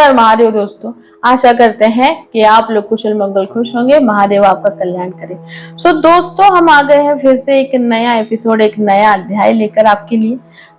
हर महादेव दोस्तों। आशा करते हैं कि आप लोग कुशल मंगल खुश होंगे, महादेव आपका कल्याण करे। दोस्तों, हम आ गए हैं फिर से एक नया एपिसोड, एक नया अध्याय लेकर आपके लिए।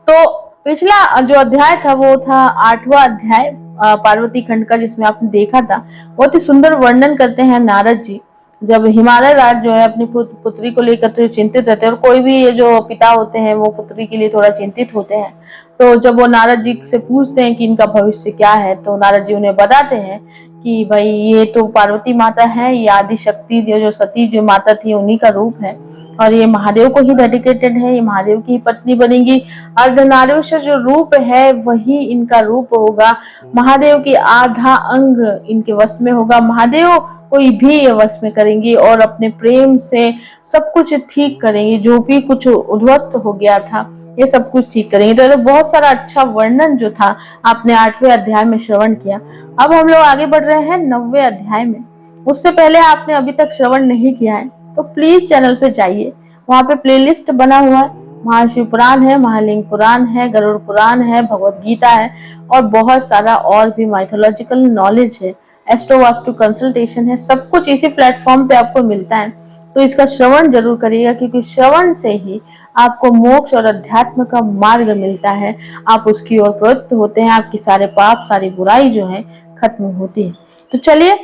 तो पिछला जो अध्याय था वो था 8वां अध्याय पार्वती खंड का, जिसमें आपने देखा था बहुत ही सुंदर वर्णन करते हैं नारद जी। जब हिमालय राज जो है अपनी पुत्री को लेकर तो चिंतित रहते हैं, और कोई भी ये जो पिता होते हैं वो पुत्री के लिए थोड़ा चिंतित होते हैं। तो जब वो नारद जी से पूछते हैं कि इनका भविष्य क्या है, तो नारद जी उन्हें बताते हैं कि भाई ये तो पार्वती माता है, ये आदि शक्ति जो सती जो माता थी उन्हीं का रूप है, और ये महादेव को ही डेडिकेटेड है, ये महादेव की पत्नी बनेगी। अर्धनारीश्वर जो रूप है वही इनका रूप होगा, महादेव की आधा अंग इनके वश में होगा, महादेव कोई भी ये वश में करेंगी और अपने प्रेम से सब कुछ ठीक करेंगे। जो भी कुछ उध्वस्त हो गया था ये सब कुछ ठीक करेंगे। तो बहुत सारा अच्छा वर्णन जो था आपने 8वें अध्याय में श्रवण किया। अब हम लोग आगे बढ़ रहे हैं 9वें अध्याय में। उससे पहले आपने अभी तक श्रवण नहीं किया है तो प्लीज चैनल पे जाइए, वहां पे प्लेलिस्ट बना हुआ है। महाशिव पुराण है, महालिंग पुराण है, गरुड़ पुराण है, भगवत गीता है और बहुत सारा और भी माइथोलॉजिकल नॉलेज है, एस्ट्रो वास्तु कंसल्टेशन है। सब कुछ इसी प्लेटफॉर्म पे आपको मिलता है। तो इसका श्रवण जरूर करिएगा, क्योंकि श्रवण से ही आपको मोक्ष और अध्यात्म का मार्ग मिलता है। आप उसकी ओर प्रवृत्त होते हैं, आपकी सारे पाप सारी बुराई जो है खत्म होती है। तो चलिए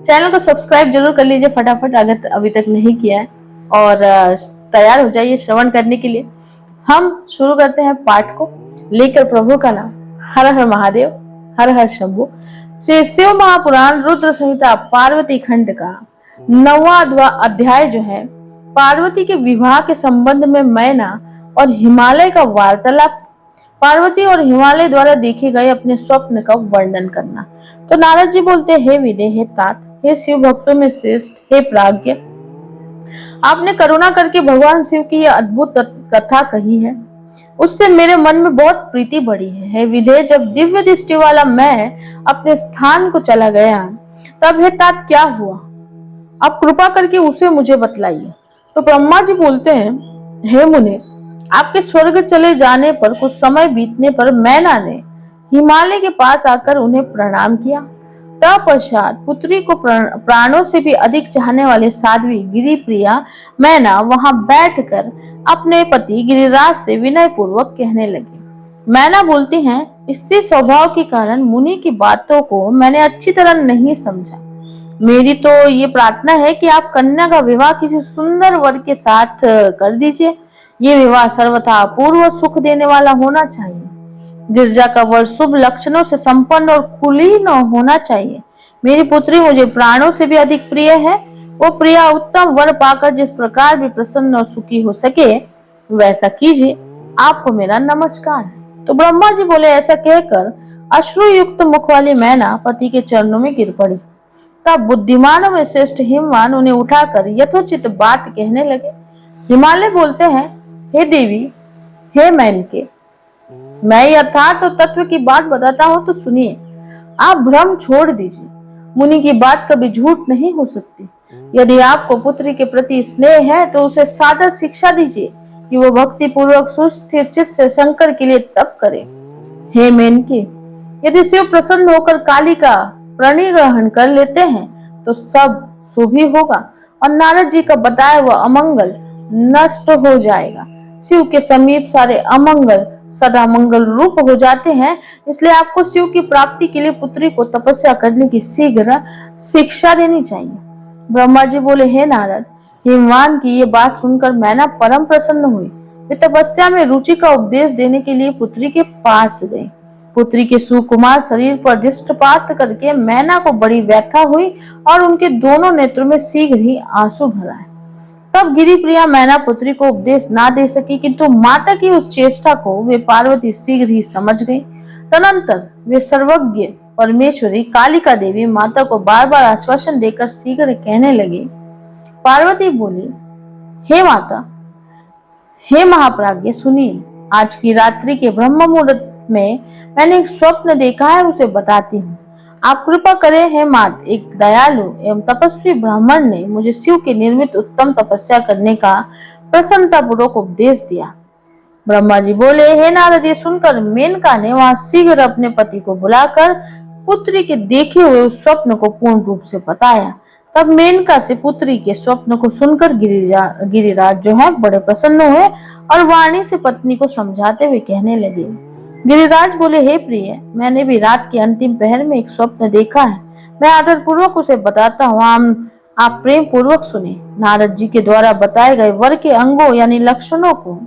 चैनल को सब्सक्राइब जरूर कर लीजिए फटाफट, अगर अभी तक नहीं किया है, और तैयार हो जाइए श्रवण करने के लिए। हम शुरू करते हैं पाठ को लेकर प्रभु का नाम। हर हर महादेव, हर हर शंभु। श्री शिव महापुराण रुद्र संहिता पार्वती खंड का 9वां अध्याय जो है पार्वती के विवाह के संबंध में मैना और हिमालय का वार्तालाप, पार्वती और हिमालय द्वारा देखे गए अपने स्वप्न का वर्णन करना। तो नारद जी बोलते, हे विदे, हे तात, हे शिव भक्तों में श्रेष्ठ, हे प्राज्ञ, आपने करुणा करके भगवान शिव की यह अद्भुत कथा कही है, उससे मेरे मन में बहुत प्रीति बढ़ी है। हे विधे, जब दिव्य दृष्टि वाला मैं अपने स्थान को चला गया तब हे तात क्या हुआ, आप कृपा करके उसे मुझे बतलाइए। तो ब्रह्मा जी बोलते हैं, हे मुने, आपके स्वर्ग चले जाने पर कुछ समय बीतने पर मैना ने हिमालय के पास आकर उन्हें प्रणाम किया। तत्पश्चात पुत्री को प्राणों से भी अधिक चाहने वाले साध्वी गिरिप्रिया मैना वहां बैठकर अपने पति गिरिराज से विनय पूर्वक कहने लगी। मैना बोलती हैं, स्त्री स्वभाव के कारण मुनि की बातों को मैंने अच्छी तरह नहीं समझा। मेरी तो ये प्रार्थना है कि आप कन्या का विवाह किसी सुंदर वर के साथ कर दीजिए। ये विवाह सर्वथा अपूर्व सुख देने वाला होना चाहिए। गिरजा का वर शुभ लक्षणों से संपन्न और कुलीन होना चाहिए। मेरी पुत्री मुझे प्राणों से भी अधिक प्रिय है। वो प्रिया उत्तम वर पाकर जिस प्रकार भी प्रसन्न और सुखी हो सके वैसा कीजिए। आपको मेरा नमस्कार है। तो ब्रह्मा जी बोले, ऐसा कहकर अश्रु युक्त मुख वाली मैना पति के चरणों में गिर पड़ी। तब बुद्धिमानों में श्रेष्ठ हिमवान उन्हें उठाकर यथोचित बात कहने लगे। हिमालय बोलते हैं, हे देवी, हे मैनके, मैं यथार्थ और तत्व की बात बताता हूँ तो सुनिए। आप भ्रम छोड़ दीजिए, मुनि की बात कभी झूठ नहीं हो सकती। यदि आपको पुत्री के प्रति स्नेह है तो उसे सादर शिक्षा दीजिए कि वो भक्ति पूर्वक सुस्थिर चित्त से शंकर के लिए तप करे। हे मेनके, यदि शिव प्रसन्न होकर काली का प्रणिग्रहण कर लेते हैं तो सब शुभ ही होगा और नारद जी का बताया हुआ अमंगल नष्ट हो जाएगा। शिव के समीप सारे अमंगल सदा मंगल रूप हो जाते हैं। इसलिए आपको शिव की प्राप्ति के लिए पुत्री को तपस्या करने की शीघ्र शिक्षा देनी चाहिए। ब्रह्मा जी बोले, हे नारद, हिमवान की ये बात सुनकर मैना परम प्रसन्न हुई। वे तपस्या में रुचि का उपदेश देने के लिए पुत्री के पास गई। पुत्री के सुकुमार शरीर पर दृष्टिपात करके मैना को बड़ी व्यथा हुई और उनके दोनों नेत्रों में शीघ्र ही आंसू भर आए। तब गिरिप्रिया मैना पुत्री को उपदेश ना दे सकी, किंतु माता की उस चेष्टा को वे पार्वती शीघ्र ही समझ गई। तदनंतर वे सर्वज्ञ परमेश्वरी कालिका देवी माता को बार बार आश्वासन देकर शीघ्र कहने लगी। पार्वती बोली, हे माता, हे महाप्राज्ञ, सुनिए, आज की रात्रि के ब्रह्म मुहूर्त में मैंने एक स्वप्न देखा है, उसे बताती हूँ। आप कृपा करें हे मात। एक दयालु एवं तपस्वी ब्राह्मण ने मुझे शिव के निर्मित उत्तम तपस्या करने का प्रसन्नता पूर्वक उपदेश दिया। ब्रह्मा जी बोले, हे नारद, ये सुनकर मेनका ने वहां शीघ्र अपने पति को बुलाकर पुत्री के देखे हुए उस स्वप्न को पूर्ण रूप से बताया। तब मेनका से पुत्री के स्वप्न को सुनकर गिरिराज जो है बड़े प्रसन्न हुए और वाणी से पत्नी को समझाते हुए कहने लगे। गिरिराज बोले, हे प्रिय, मैंने भी रात के अंतिम पहर में एक स्वप्न देखा है। मैं आदर पूर्वक उसे बताता हूँ, आप प्रेम पूर्वक सुने। नारद जी के द्वारा बताए गए वर के अंगों यानी लक्षणों को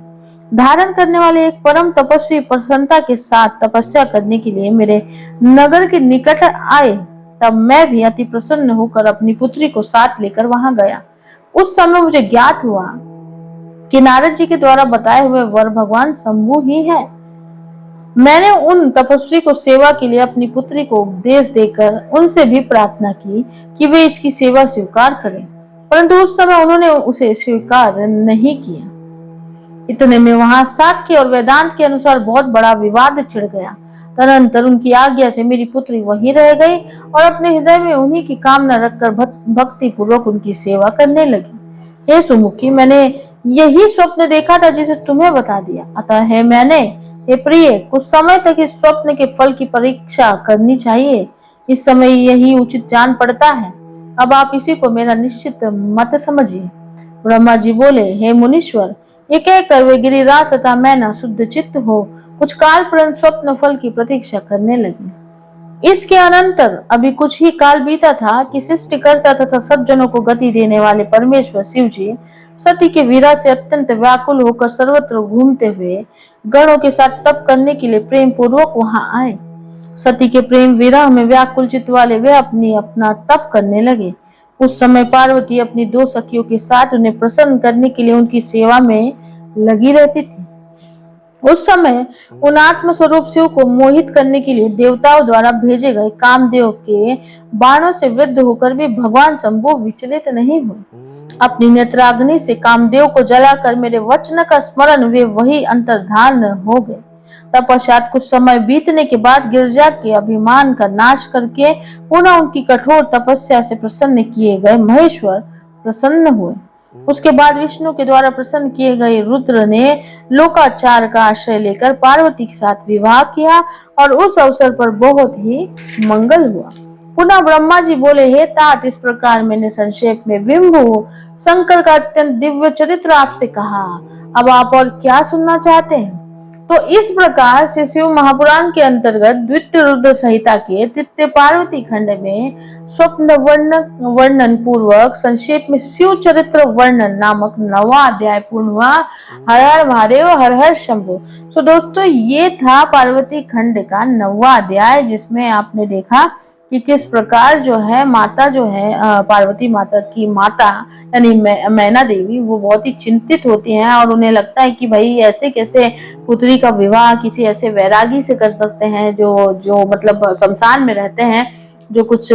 धारण करने वाले एक परम तपस्वी प्रसन्नता के साथ तपस्या करने के लिए मेरे नगर के निकट आए। तब मैं भी अति प्रसन्न होकर अपनी पुत्री को साथ लेकर वहां गया। उस समय मुझे ज्ञात हुआ कि नारद जी के द्वारा बताए हुए वर भगवान शंभु ही है। मैंने उन तपस्वी को सेवा के लिए अपनी पुत्री को उपदेश देकर उनसे भी प्रार्थना की कि वे इसकी सेवा स्वीकार करें, परंतु उस समय उन्होंने उसे स्वीकार नहीं किया। इतने में वहां साक्य और वेदांत के अनुसार बहुत बड़ा विवाद छिड़ गया। तदनंतर उनकी आज्ञा से मेरी पुत्री वहीं रह गई और अपने हृदय में उन्हीं की कामना रखकर भक्ति पूर्वक उनकी सेवा करने लगी। हे सुमुखी, मैंने यही स्वप्न देखा था जिसे तुम्हें बता दिया। अतः है मैंने, हे प्रिय, कुछ समय तक इस स्वप्न के फल की परीक्षा करनी चाहिए। इस समय यही उचित जान पड़ता है। अब आप इसी को मेरा निश्चित मत समझिए। ब्रह्मा जी बोले, हे मुनीश्वर, ये कहकर वे गिरिराज तथा मैना शुद्ध चित्त हो कुछ काल पर्यंत स्वप्न फल की प्रतीक्षा करने लगी। इसके अनंतर अभी कुछ ही काल बीता था कि सृष्टिकर्ता तथा सज्जनों को गति देने वाले परमेश्वर शिव जी सती के विरह से अत्यंत व्याकुल होकर सर्वत्र घूमते हुए गणों के साथ तप करने के लिए प्रेम पूर्वक वहां आए। सती के प्रेम विरह में व्याकुल चित्त वाले वे अपना तप करने लगे। उस समय पार्वती अपनी दो सखियों के साथ उन्हें प्रसन्न करने के लिए उनकी सेवा में लगी रहती थी। उस समय उन आत्म स्वरूप शिव को मोहित करने के लिए देवताओं द्वारा भेजे गए कामदेव के बाणों से विद्ध होकर भी भगवान शंभु विचलित नहीं हुए। अपनी नेत्राग्नि से कामदेव को जलाकर मेरे वचन का स्मरण वे वही अंतर्धान हो गए। तत्पश्चात कुछ समय बीतने के बाद गिरजा के अभिमान का नाश करके पुनः उनकी कठोर तपस्या से प्रसन्न किए गए महेश्वर प्रसन्न हुए। उसके बाद विष्णु के द्वारा प्रसन्न किए गए रुद्र ने लोकाचार का आश्रय लेकर पार्वती के साथ विवाह किया और उस अवसर पर बहुत ही मंगल हुआ। पुनः ब्रह्मा जी बोले, हे तात, इस प्रकार मैंने संक्षेप में विंभु शंकर का अत्यंत दिव्य चरित्र आपसे कहा। अब आप और क्या सुनना चाहते हैं? तो इस प्रकार से शिव महापुराण के अंतर्गत द्वितीय रुद्र संहिता के तृतीय पार्वती खंड में स्वप्न वर्णन पूर्वक संक्षेप में शिव चरित्र वर्णन नामक 9वां अध्याय पूर्ण हुआ। हर हर महादेव, हर हर शंभु। तो दोस्तों, ये था पार्वती खंड का 9वां अध्याय, जिसमें आपने देखा कि किस प्रकार जो है माता जो है पार्वती माता की माता यानी मैना देवी वो बहुत ही चिंतित होती हैं और उन्हें लगता है कि भाई ऐसे कैसे पुत्री का विवाह किसी ऐसे वैरागी से कर सकते हैं जो मतलब शमशान में रहते हैं, जो कुछ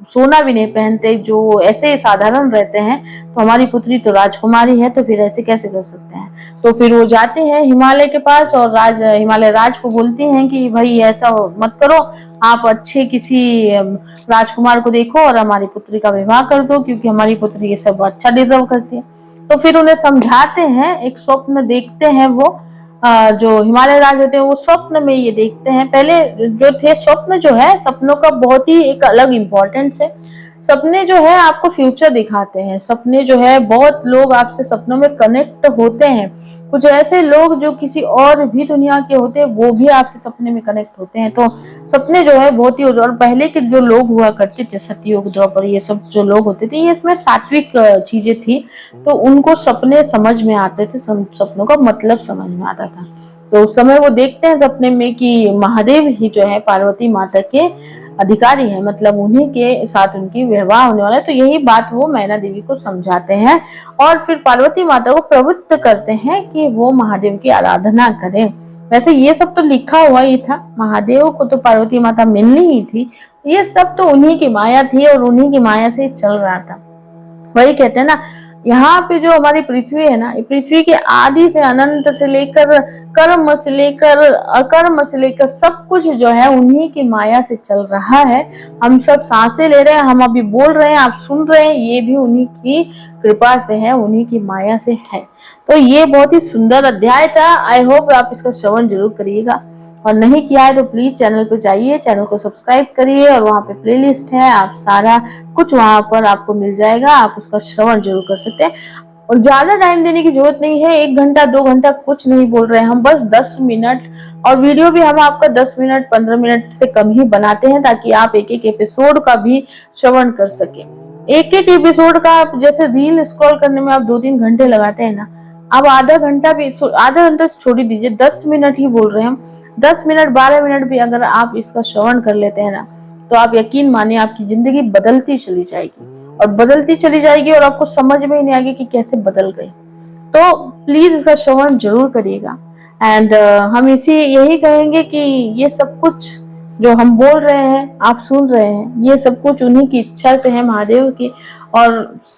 सोना भी नहीं पहनते, जो ऐसे साधारण रहते हैं। तो हमारी पुत्री तो राजकुमारी है, तो फिर ऐसे कैसे कर सकते हैं? तो फिर वो जाते हैं हिमालय के पास और हिमालय राज को बोलती हैं कि भाई ऐसा मत करो, आप अच्छे किसी राजकुमार को देखो और हमारी पुत्री का विवाह कर दो, क्योंकि हमारी पुत्री ये सब अच्छा डिजर्व करती है। तो फिर उन्हें समझाते हैं, एक स्वप्न देखते हैं वो जो हिमालय राज होते हैं वो स्वप्न में ये देखते हैं। पहले जो थे स्वप्न जो है, सपनों का बहुत ही एक अलग इम्पोर्टेंस है। सपने जो है आपको फ्यूचर दिखाते हैं। सपने जो है बहुत लोग आपसे सपनों में कनेक्ट होते हैं। कुछ ऐसे लोग जो किसी और भी दुनिया के होते हैं वो भी आपसे सपने में कनेक्ट होते हैं। तो सपने जो है बहुत ही, और पहले के जो लोग हुआ करते थे सतयुग द्वापर ये सब जो लोग होते थे, ये इसमें सात्विक चीजें थी, तो उनको सपने समझ में आते थे, सपनों का मतलब समझ में आता था। तो उस समय वो देखते हैं सपने में कि महादेव ही जो है पार्वती माता के अधिकारी है, मतलब उन्हीं के साथ उनकी विवाह होने वाला है। तो यही बात वो मैना देवी को समझाते हैं और फिर पार्वती माता को प्रवृत्त करते हैं कि वो महादेव की आराधना करें। वैसे ये सब तो लिखा हुआ ही था, महादेव को तो पार्वती माता मिलनी ही थी, ये सब तो उन्हीं की माया थी और उन्हीं की माया से चल रहा था। वही कहते हैं ना, यहाँ पे जो हमारी पृथ्वी है ना, पृथ्वी के आदि से अनंत से लेकर कर्म से लेकर अकर्म से लेकर सब कुछ जो है उन्हीं की माया से चल रहा है। हम सब सांसें ले रहे हैं, हम अभी बोल रहे हैं, आप सुन रहे हैं, ये भी उन्हीं की कृपा से है, उन्हीं की माया से है। तो ये बहुत ही सुंदर अध्याय था। आई होप आप इसका श्रवण जरूर करिएगा। और नहीं किया है तो प्लीज चैनल पे जाइए, चैनल को सब्सक्राइब करिए और वहाँ पे प्लेलिस्ट है, आप सारा कुछ वहाँ पर आपको मिल जाएगा, आप उसका श्रवण जरूर कर सकते हैं। और ज्यादा टाइम देने की जरूरत नहीं है, 1 घंटा 2 घंटा कुछ नहीं बोल रहे हैं हम, बस 10 मिनट, और वीडियो भी हम आपका 10 मिनट 15 मिनट से कम ही बनाते हैं ताकि आप एक एक एपिसोड का भी श्रवण कर सके। एक एक एपिसोड का आप जैसे रील स्क्रॉल करने में आप 2-3 घंटे लगाते हैं ना, अब आधा घंटा भी, आधा घंटा छोड़ ही दीजिए, 10 मिनट ही बोल रहे हैं हम, 10 मिनट 12 मिनट भी अगर आप इसका श्रवण कर लेते हैं ना, तो आप यकीन मानिए आपकी जिंदगी बदलती चली जाएगी और बदलती चली जाएगी और आपको समझ में ही नहीं आएगी कि कैसे बदल गई। तो प्लीज इसका श्रवण जरूर करिएगा। एंड हम यही कहेंगे कि ये सब कुछ जो हम बोल रहे हैं, आप सुन रहे हैं, ये सब कुछ उन्हीं की इच्छा से है, महादेव की, और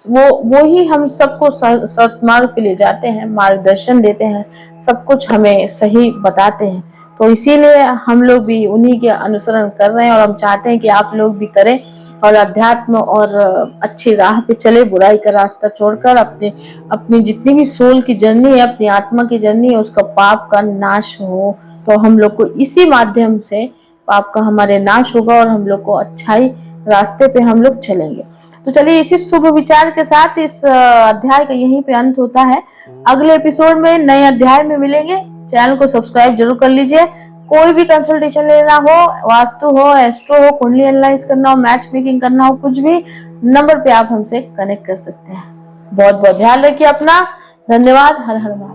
वो ही हम सबको सत्मार्ग पे ले जाते हैं, मार्गदर्शन देते हैं, सब कुछ हमें सही बताते हैं। तो इसीलिए हम लोग भी उन्हीं के अनुसरण कर रहे हैं और हम चाहते हैं कि आप लोग भी करें और अध्यात्म और अच्छी राह पे चले, बुराई का रास्ता छोड़कर अपनी जितनी भी सोल की जर्नी है, अपनी आत्मा की जर्नी है, उसका पाप का नाश हो। तो हम लोग को इसी माध्यम से पाप का हमारे नाश होगा और हम लोग को अच्छाई रास्ते पे हम लोग चलेंगे। तो चलिए इसी शुभ विचार के साथ इस अध्याय का यहीं पे अंत होता है। अगले एपिसोड में नए अध्याय में मिलेंगे। चैनल को सब्सक्राइब जरूर कर लीजिए। कोई भी कंसल्टेशन लेना हो, वास्तु हो, एस्ट्रो हो, कुंडली एनालाइज करना हो, मैच मेकिंग करना हो, कुछ भी, नंबर पे आप हमसे कनेक्ट कर सकते हैं। बहुत बहुत ध्यान रखिए अपना। धन्यवाद। हर हर महादेव।